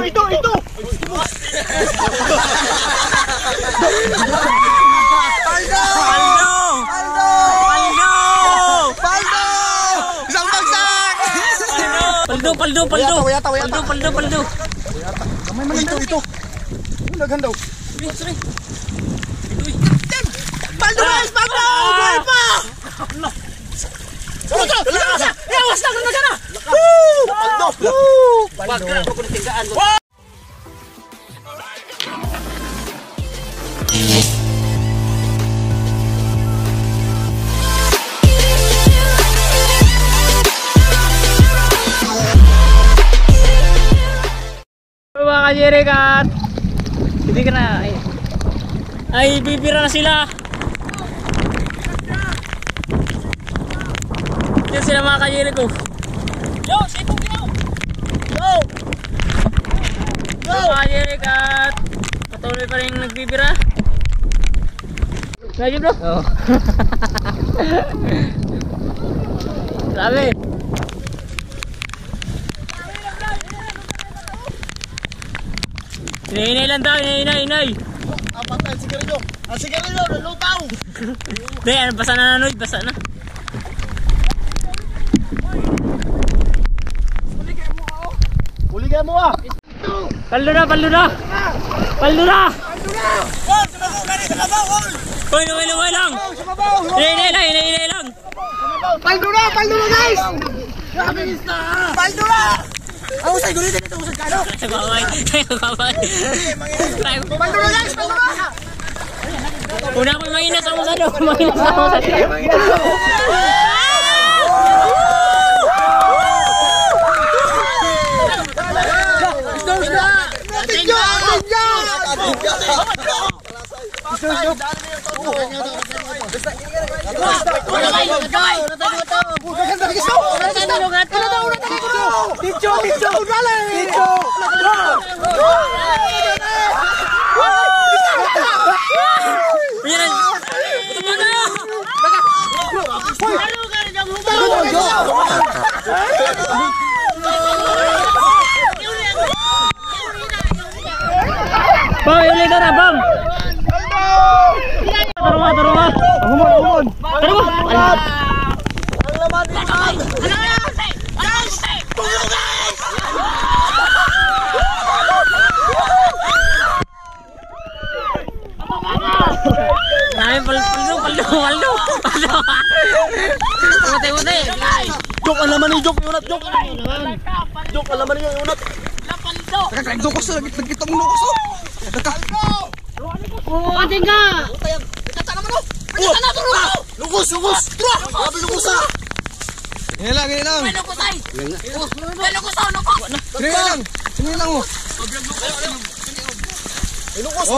Ito! Isang bagsak! Paldo. Kamay man ito. Naghan daw. Paldo guys! Buhay pa! Yawas na! Paldo! Mga kajerikat, hindi ka na ay bibira na sila. Yan sila mga kajerik ko. Yo! Mga kajerikat, patuloy pa rin nagbibira. Ngayon bro? Oo. Sabi Inay lang daw, inay. Apatay, sigarilyo. Ang sigarilyo, nalutaw. Hindi, basa na nanoy, basa na. Uligay mo ah. Paldo na. Hoy, lumay lang. Inay lang. Paldo na guys. Paldo na. Ang usay gulit dito, usay kano. Kaway. Paldo na guys, paldo na. Una ko manginas ako sa do. Bang, ulit na bang. Tarungan. Umon. Tarungan. Ang laman ni Bang. Guys! Tulong guys! Paldo. Mute. Jok, ang laman ni Jok, unat Jok. Jok, ang laman ni unat. Nagdukos na, nagkita mong lukos oh. Ating ka. Kata naman oh. Kata na to lukos. Grabe lukos ah. Ganyan lang. May lukos ay. Ganyan lang oh. May lukos.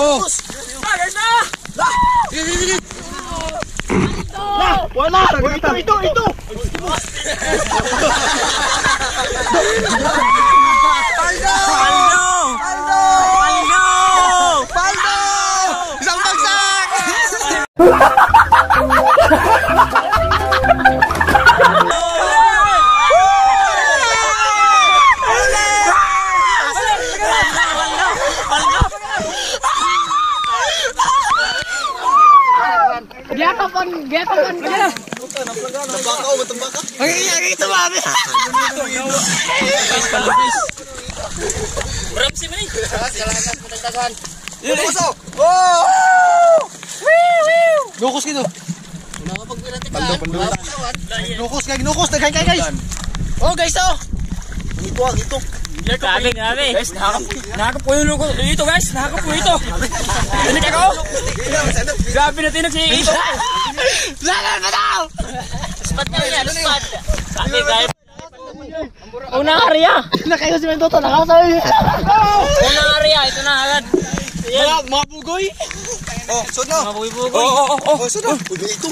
Wala. Ito. Paldo! Isang bagsak! Getapan. Nabaka. Ang tumami. Ramsi man eh. Salamat mo tagtagan. Lukoso. Lukos kito. Paldo. Lukos kay guys. Oh guys oh. Ito. Grabe. Guys, nakakap po yung lukos. Ito guys, nakakap po ito. Tinig ako. Grabe na tinig si ito. Lalan pa daw. Spot na yan, spot. Sabi guys. Unang area. Nakayo si Mendoto, nakasabi. Unang area, ito na agad. Mga bugoy. Oh, sud na. Mga bugoy. Oh, sud na. Bugoy ito.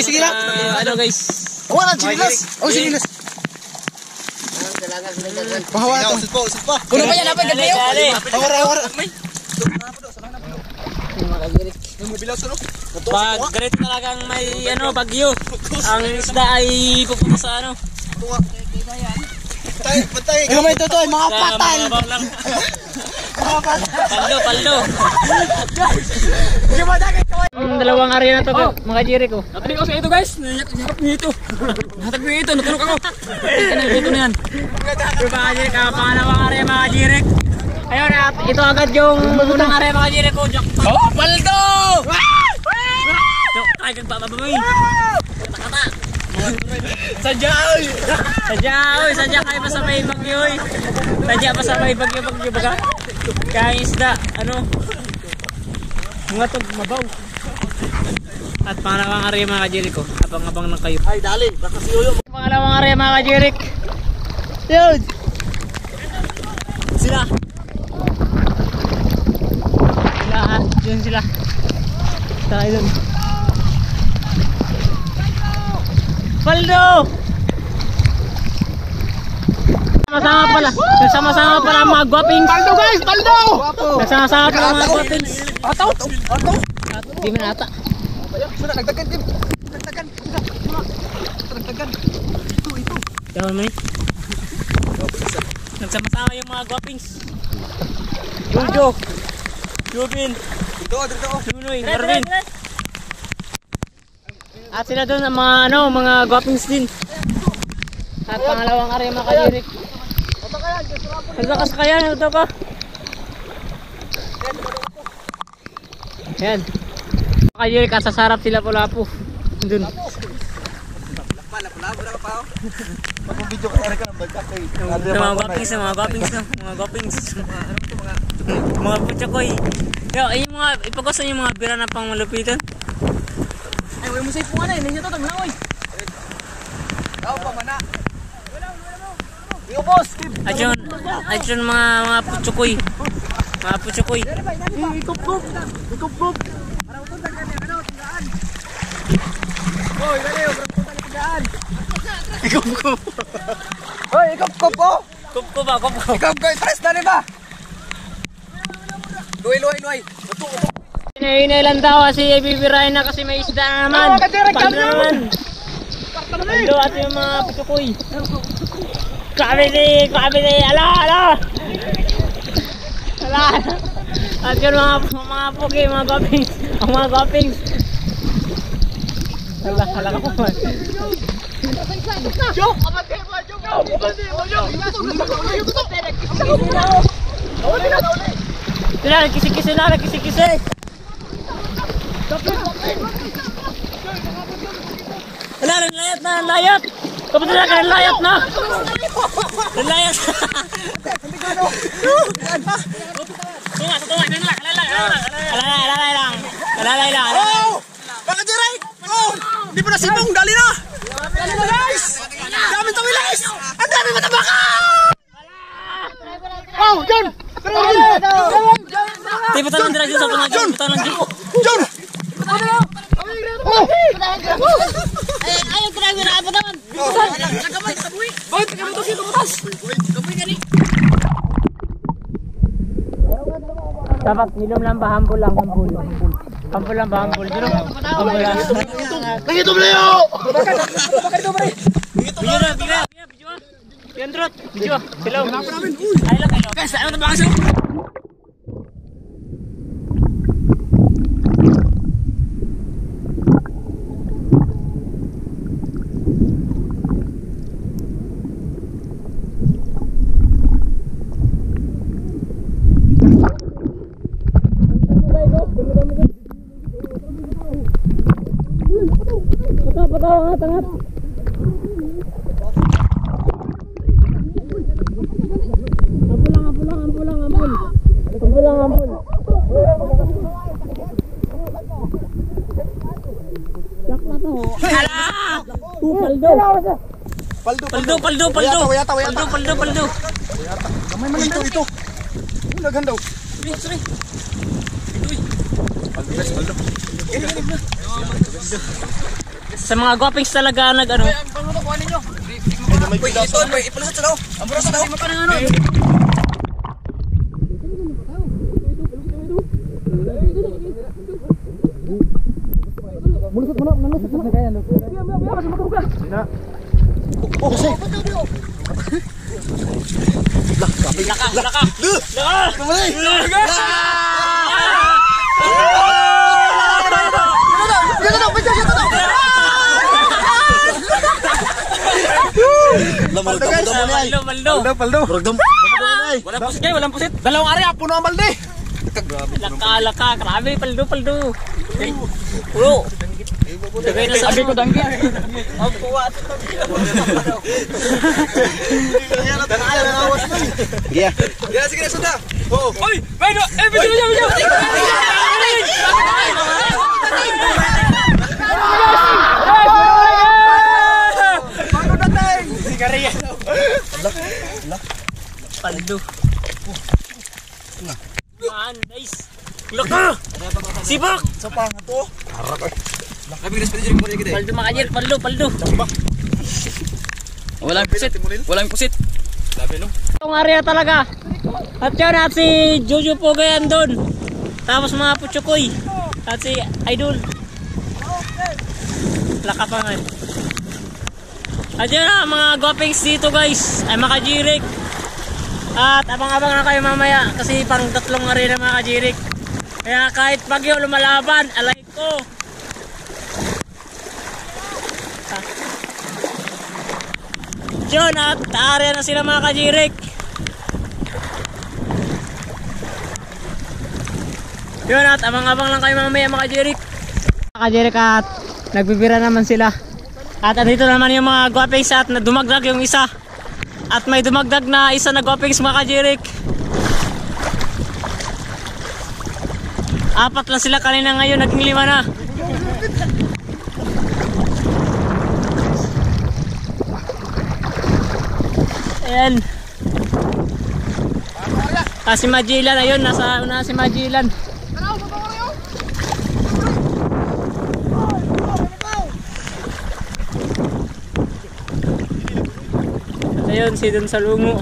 Sige lang. Ano guys? Wala sinilas. Oh, sinilas. Bahawa ito. Usap pa. Puno pa yan, apa gabi yun? Awara. Pag ganito talagang may bagyo, ang isda ay pupunta sa Patay. Ikaw may tutoy, mga patay. Paldo. Dalawang area na to, mga Jericho. Natali ko sa ito guys. Nahihirap niyo ito. Natulog ako. Ito na yan. Mga Jericho, pangalawang area mga Jericho. Ayun, ito agad yung unang area mga Jericho. Oh, paldo! Ay, kagbababoy. Kata-kata. Sadya kayo pa sa may bagyo. Sadya pa sa may bagyo baga. Kaya isda, mga tog mabaw. At pangalawang area mga Jericho, abang-abang na kayo. Ay, dali, baka si Yoyo. Pangalawang area mga Jericho. Yun! Sila yun sila. Tayo dun. Paldo! Sama-sama pala mga guwapings. Paldo guys, paldo! Sama-sama pala mga guwapings. Ataw! Di man ata. Sudah, nagdagan. Ito. Jangan mo nagsama-sama yung mga guwapings. Jojo, Jubin, Lunoy, Marvin. At sila doon ang mga guwapings din. At pangalawang area mga Jeric. Naglakas kaya, ito ka. Yan. Mga Jeric, at sa sarap sila Lapu-Lapu. Doon. Lapu-lapu na ka pa. Mag-video ka ka ng bagsak kay. Mga guwapings. Mga putsakoy. Yo, yung mga ipagusto yung mga bira na pang malupitan. Ay, way mo say po na, ninyo to tag na oy. Daw pa mana. Yo boss. Ayun mga putsakoy. Mga putsakoy. Ikup. Para utod tag kanya tindaan. Hoy, dali, para utod tag tindaan. Ikup. Hoy, ikup po. Kup ba? Ikup ko, press na rin ba? Luay. Inailan daw kasi bibirahin na kasi may isda na naman. Paldo na naman. Paldo at yung mga putukoy. Kabili. Ala. At yun mga puki, mga guwapings. Ang mga guwapings. Hala ka po. Jok! Sila, nagkisi-kisi. Wala, nanlayat. Kapag na ka, nanlayat na. Alalay lang. Baka direct! Oh! Hindi pa nasibong, dali na! Guys! Daming tawilis! Ang dami matabaka! Oh! John! Di ba talang direct sa pangadyo? John! Ayaw grabe na apa naman. Nagamay sa buwi. Bakit kami ito siya tumutas? Gaboy gani. Dapat minum lang ba? Hambol lang. Hambol lang ba? Hambol. Dito. Hambol lang. Nangito mo na yun! Video. Yandrot. Video. Hello. Ay lang kayo. Guys, ano na ba kasi? Angat. Ampun. Sakla to. Paldo. Wayata. Paldo. Kamay man ito. Naghan daw. Sorry. Paldo. Sa mga guwapings talaga nag-ano. Uy, ito, ipalusot sa daw. Ang burasa daw. Mulusot mo na. Kaya, Oh, kasi. Laka. Tumalay. Paldo. Walang pusit. Walang pusit. Dalawang area, puno ang balde. Laka. Grabe, paldo. Puro. Dagay na sabi ko danggi. Ang kuwat. Sige na, sunda. Oo. Oy, Pedro, video. Sigarilya. Paldo. Man, guys. Laka. Sibak. Sa pang to. Harap ay. Paldo makajir, paldo. Walang pusit. Labi no. Itong area talaga. At yun at si Jojo Pogayan doon. Tapos mga Puchukoy. At si Idol. Laka pa nga. At yun na mga guwapings dito guys. Ay makajirik. At abang-abang na kayo mamaya. Kasi pang 3 area mga kajirik. Kaya kahit bagyo lumalaban, alay ko. Diyon at area na sila mga kajirik. Yun at abang-abang lang kayo mamaya mga kajirik. Mga kajirik at nagbibira naman sila. At andito naman yung mga guwapings at dumagdag yung isa. At may dumagdag na isa na guwapings mga kajirik. 4 lang sila kanina, ngayon naging 5 na. Ayan. Si Magellan, ayun, nasa una si Magellan. At ayun, si Don Salungo.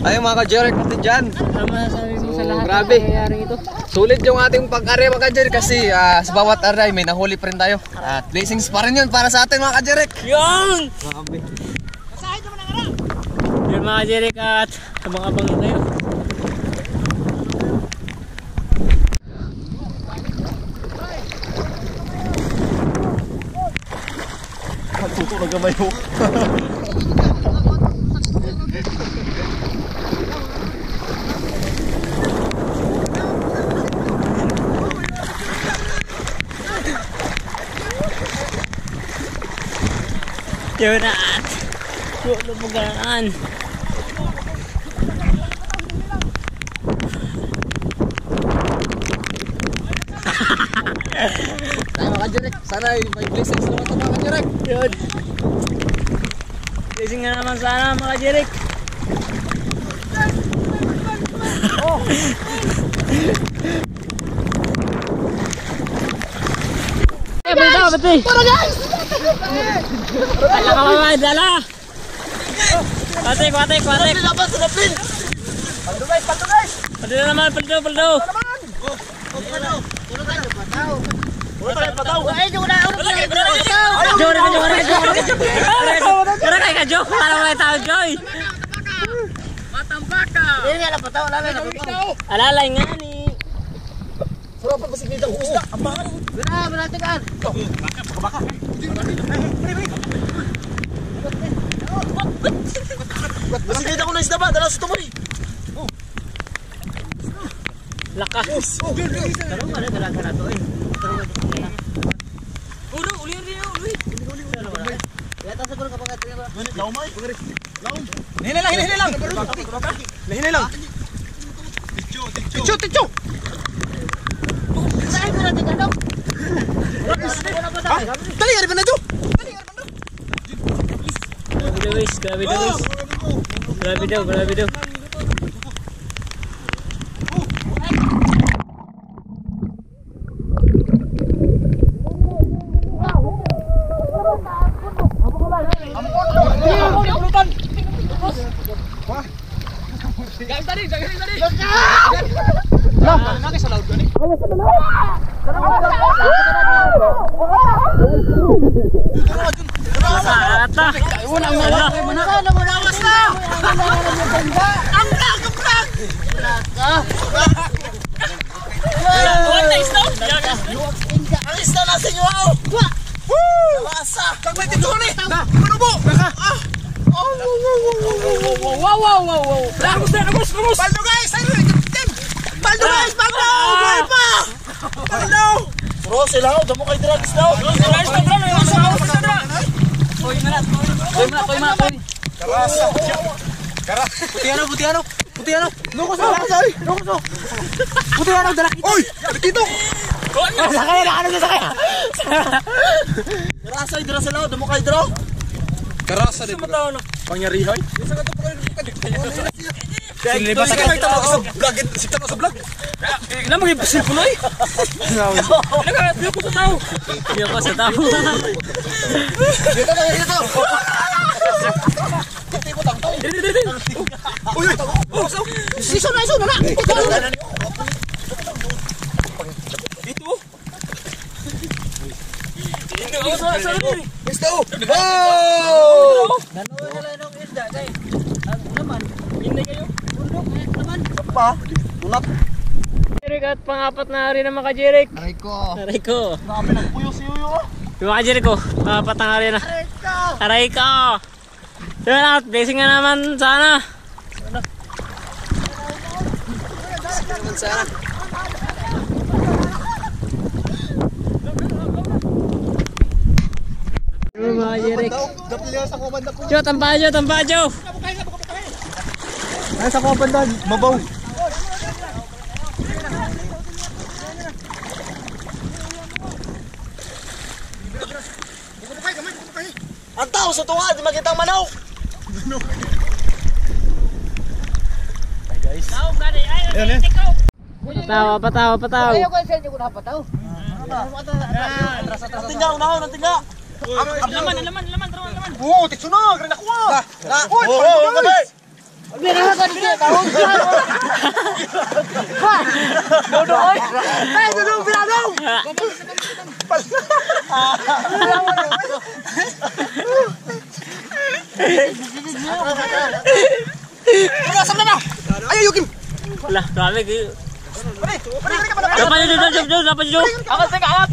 Ayun mga ka-Jerek natin dyan. Ano masasabi mo sa lahat grabe. ng nangyayaring ito? Sulit yung ating pag-area mga ka-Jerek kasi sa bawat area may nahuli pa rin tayo. At blessings pa rin yun para sa atin mga ka-Jerek. Yun! Grabe. Yun mga Jerek at abang-abang na kayo. Tuto na gamay ho. Yun na at lumugaan. Tayo mga ka-Jerek, sana may blessings naman ito mga ka-Jerek. Yun. Blessing nga naman sana mga Jerek. Pati. Para guys! Dala ka mga dala! Patik! Laban sa napin! Paldo guys! Paldo na naman, paldo! Kaya kay ka Joe, para mo tao Joy. Matambaka. Alalay nga ni. Sarap pa kasi kita usda. Abangan. Beratikan. Baka. Kasi kita ko na isda ba? Dala sa tumoy. Lakas. Tarong mana dala-dala to eh. Uli. Ya ta siguro kapag atin ba. Laumay. Laum. Hinay lang. Ticho. Saan ko natin ano? Dali ari ba na to? Grabe daw. Ata. Unang Ala. Namunawas na! Ang blag! Wala isdaw. Ang isda na sa inyo! Wasa! Kagmay tiguan eh! Manubo! Wow. Lagos. Baldo guys! Baldo guys! Baldo! Buhay pa! Baldo! Bro, sila ako. Damo kay drugs daw. Toy mana. Karasa. Putiano. Lukos mo. Putiano, dala kita. Uy! Dito! Sakay. Karasa, dira sila ako. Damo kay draw. Karasa din. Pangyarihay. Sinilipas ka kayo sa vlog. Sikta mo sa vlog. Ilan mo yung puloy? Nagkakapil ko sa tao. Piyo ko sa tao. Dito. Uy! Iso na! Ito. Gusto! Oh! Hindi kayo. Pa? Tunap. Jirik at pangapat na hari ng mga Jirik. Aray ko. Aray ko. Dami nagpuyo si Yuyo. Yung mga Jirik ko. Pangapat na hari na. Aray ko. Yun at blessing nga naman sana. Yung mga Jirik. Jo, tampajo. Ay, sa mga bandan. Mabaw. Ang tao sa tunga, di makita ang manaw. Hi guys. Pataw. Ayaw ko sa inyo ko napataw. Nantingga, unahon, nantingga. Laman. Oo, tikso na, green ako ah. Uy, paldo guys. Birahan ko dito. Tawag ko. Dodoy. Ay, dudong biradong. Asam na na. Ayaw, Yukim. Wala, grabe kayo. Dapat Jo. Ako sa kaap.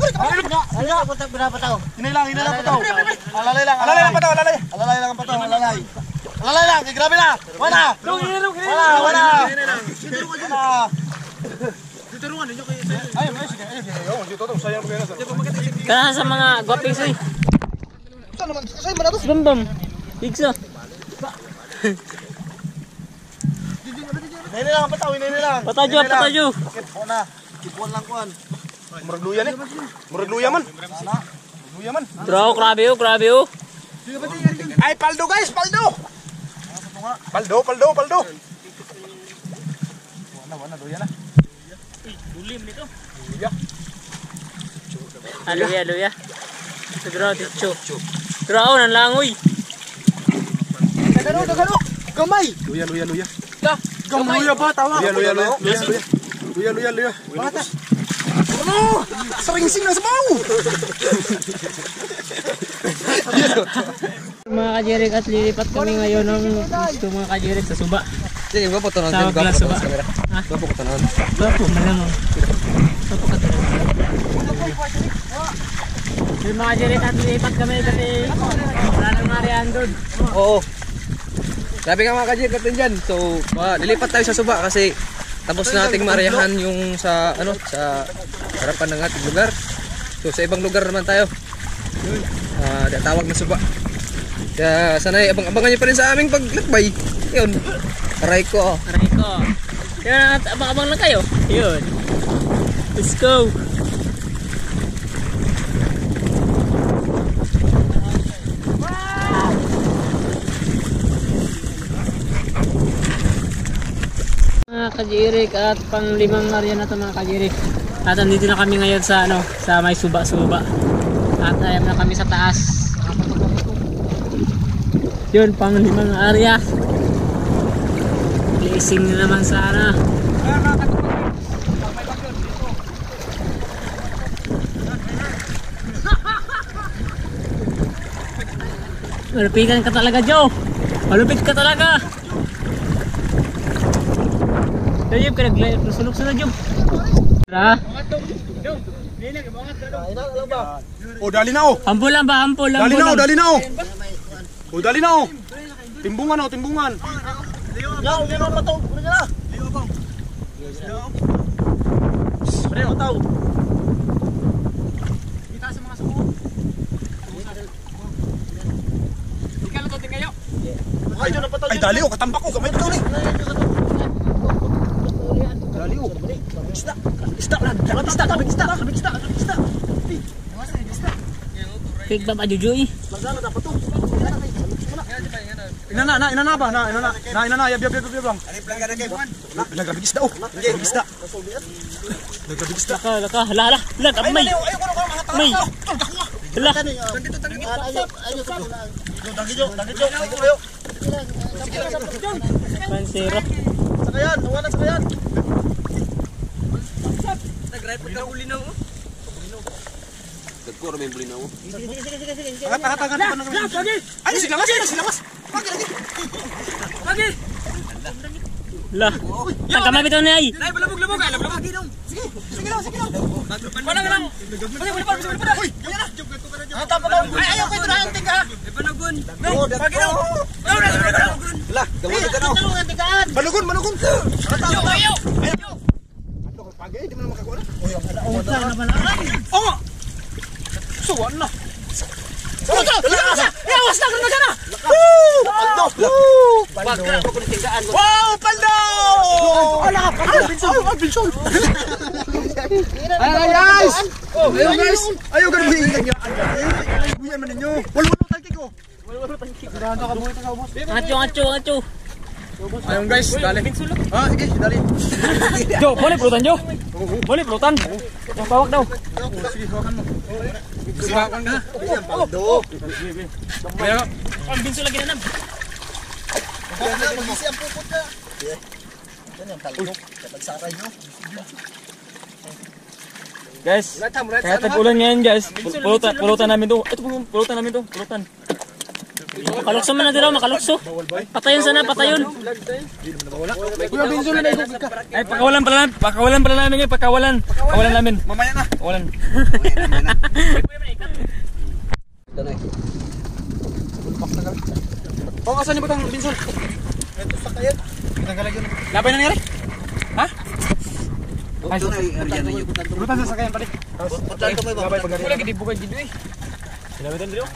Ano ko ta pinapataw? Hinay lang pataw. Alalay lang pataw, alalay. Alalay lang ang pataw, alalay. Alalay lang, grabe na. Wala. Wala. Kaya sa mga gwaping soy. Saan naman? Saan man natos? Bum. Bigso. Hinay lang ang pataw, hinay lang. Patajo. Kipo na. Kipuan lang kuan. Murag luya ni. Murag luya man. Luya man. Bro, grabe oh. Ay, paldo guys, paldo. Paldo. Wana, luya na. Bulim nito. Luya. Luya. Siguro ticho. Bro, nang langoy. Dagano. Gamay. Luya. Gamay ba tawa? Luya. Bata. Ano? Saringsing na sa baw. Mga kajirik at lilipat kami ngayon ng gusto mga kajirik sa suba. Sige, gwapo to Sa Glass suba. Ha? Gwapo ko tanan. Gwapo, malamang. Gwapo ka talaga. Yung mga kajirik at lilipat kami kasi wala nang marihan doon. Oo. Sabi nga mga kajir natin dyan. So, lilipat tayo sa suba kasi tapos nating mariahan yung sa harapan ng ating lugar. So, sa ibang lugar naman tayo. Tawag na suba. Kaya sanay abangan nyo pa rin sa aming paglakbay. Yun. Aray ko. Yun, at abang-abang lang kayo. Yun. Let's go. Mga kajirik at pang-limang area na ito mga kajirik. At andito na kami ngayon sa sa may suba-suba. At ayam na kami sa taas. Yun, pang-limang area. Blessing na naman sana. Malupitan ka talaga, Joe. Malupit ka talaga. Job, pinagsulok sa na, Job. Tara. Oh, dali na oh. Hampol lang ba? Hampol lang. Dali na oh, dali na oh. Oh, dali na oh. Timbungan oh, timbungan. Yaw, meron pa to. Ano na? Liwa bang. Pre, taw. Kita sa mga suko. Ikaw to tingayo. Ay, dyan na pa to. Ay, dali oh, katambak ko. Kamay to ni. Dali oh. Isda. Isda. Fake ba Jujuy? Magana dapat to. Inana ba? Inana, yab lang. Lagabig isda oh. Lagabig isda. Laka, hala. May. May. Hala. Pansera. Sakayan, wala sakayan. Nag-ride pagka uli na oh. Nagkura may uli na oh. Sige. Ay, silamas. Lagi. Lah. Ang kamay bitaw na ay. Nay, balabog. Ay, labog. Sige lang. Wala lang. Uy, yan na. Ay, ayaw ko ito na yung tingka. Banagon. Pagi na. Lah, gawin ka na. Banagon. Ayaw. Pagi, di mo na makakuha na. Oh! Suwan na. Yawas na ka na. Wow, paldo! Ala, Bilson. Ay, guys! Ayun, guys! Ayaw ganun mo yung ingat. Buyan man ninyo. Wala tangkik ko. Ancho. Ayun, guys, dali. Sige, dali. Jo, boleh pelutan, Jo. Boleh pelutan. Yang bawak daw. Sige, hawakan mo. Sibakan ka. Paldo. Ang binso lagi na nam. Mag-isi ang pupot ka. Yan yung talbok. Pagsaray nyo. Guys, kaya tag-ulan ngayon guys. Pulutan namin to. Ito pulutan namin to. Pulutan. Makalukso man na dito, makalukso. Patayon sana, patayon. Kuya Binso na naigugig ka. Ay, pakawalan pala namin ngayon, pakawalan namin. Mamaya na. Pakawalan. Oh, asan niyo ba itong Binso? Ito sa kayan. Labay na nangyari? Ha? Ay, ito na yung burutan sa sakayan pala. Burutan ko may babay. Wala gidi bukay gidi eh. Sinabitan dito.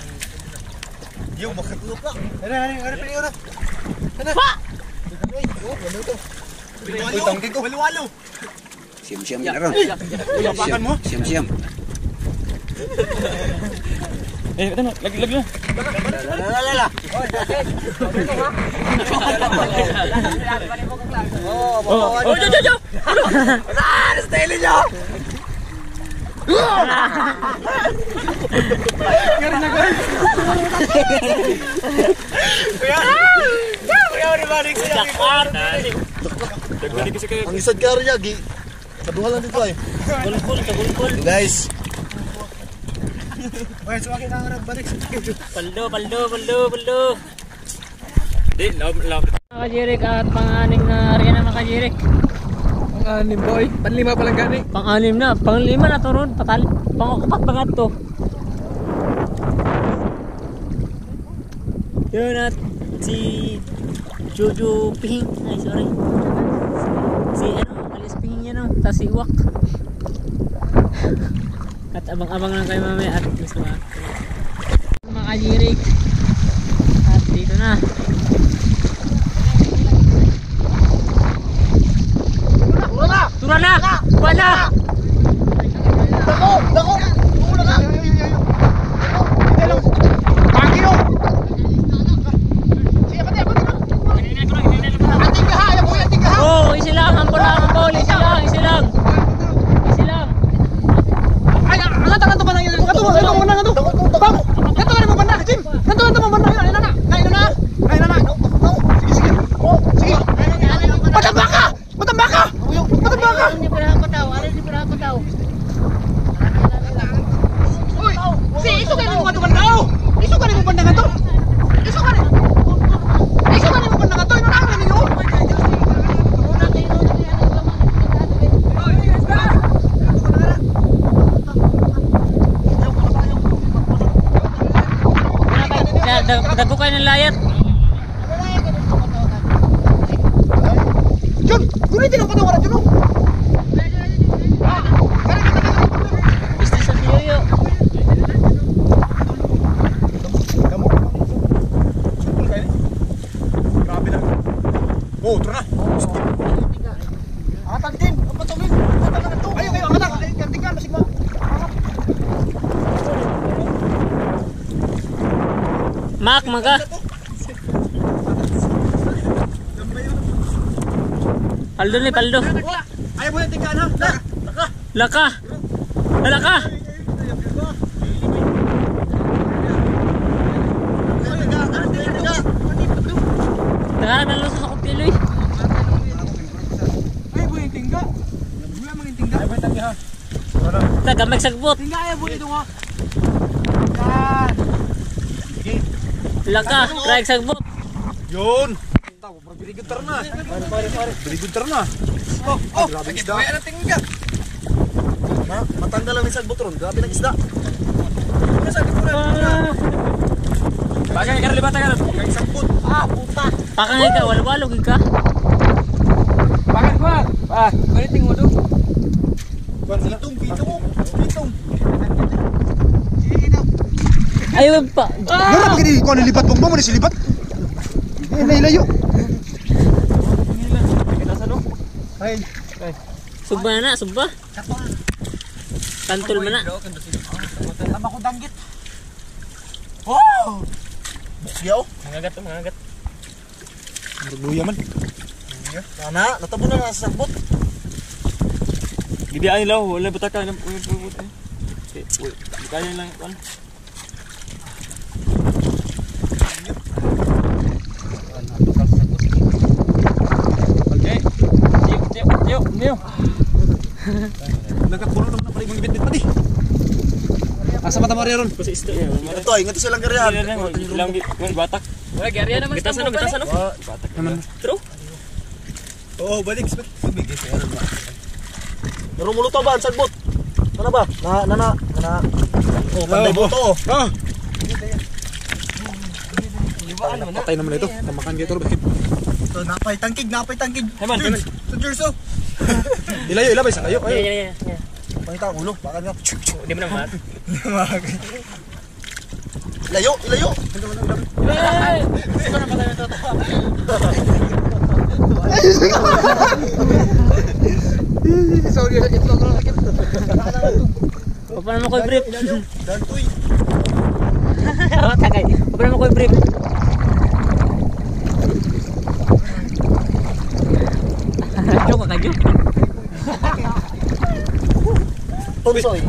Yung makatulog ka. Ano pili na? Pa! Uy, tangkig ko. Walo. Siyam-siyam na ron. Lapakan mo? Siyam-siyam. Ito na, lagi na. Lala. Oh, Jo. Ah, style niyo. Ngari na guys. Kuya ni balik sa Jakarta. ang isad ka rin yagi. Kaduha lang dito ay. Bulbul. Guys. Wait, so akin ang balik sa video. Paldo. Di, love. Mga Jirik at pang-anim na area na mga Jirik. Pang-anim boy. Panlima pa lang gani. Pang-anim na, pang-lima na to ron. Pang-upat bangat to. Yun at si Jojo Ping. Ay, sorry. Si Alice Ping yan o. Tapos si Wak. At abang-abang lang kayo mamaya at gusto mga Jirik. At dito na. Tura na! Wala! Dako! Una ka! Pangino! Sige, pati! Ating ka ha! Ating ka ha! Oh, isi lang! Hampol! Isi lang! Ay, angat pa lang yun! Angat mo banda! Jim! Angat mo banda! Ayun na! Dago kayo ng layat. Jun, kulitin ang patawaran Jun. Business sa Piyoyo. Grabe na. Oh, tara na. Atang din, ang patungin. Ayaw kayo, atang. Kantingan, masigma. Mak, maka. Paldo ni, paldo. Ayaw mo yung tinggaan ha. Laka. Laka. Tara, nalusos ako piloy. Ayaw mo yung tingga. Wala mang yung tingga. Ayaw mo yung tingga ha. Taga magsagbot. Tingga ayaw mo ito ha. Yan. Laka, kraig sagbot. Yun. Very good turn na. Very good turn na. Oh, grabe isda. Kaya na tingga. Matanggal lang isang butron. Grabe ng isda. Sabi ko na. Bagay ka libatan ka. Kaya isang put. Ah, puta. Pakangay ka, walwalog ka. Bakit ko? Ah, baliting mo do. Pitong. Ayaw pa. Mura pa gini ko nilipat bong mo ni silipat. Nailayo. Ay, Subba na, subba. Tantol man na. Tama ko danggit. Oh! Bukyaw. Mangagat. Nagbuya man. Nana, natabo na nasa sabot. Hindi ay law, wala butaka ng kaya lang kon. Okay. Yo. Nagkakulo na pala yung bit-bit pa di. Asa mata Maria ron? Kasi isda yan. Ito, ingat silang karyahan. Ilang batak. Wala gariya naman. Bitasan no. Batak naman. True. Oo, balik. Bigay sa ano ba? Narumuluto ba ang sagbot? Ano ba? Na. Oh, panday boto. Ah. Patay naman ito. Tamakan kayo ito. Ito, napay tangkig. Hey man. Sa Jerso. Ilayo, ilabay sa kayo. Yeah. Pangita ang ulo. Bakit nga? Hindi mo naman. Ilayo. Hey! Sorry, ito ko lang nakita. Paano mo ko i-brief? Dantoy. Tagay. Paano mo ko i-brief? Kadyo. Tonsoy.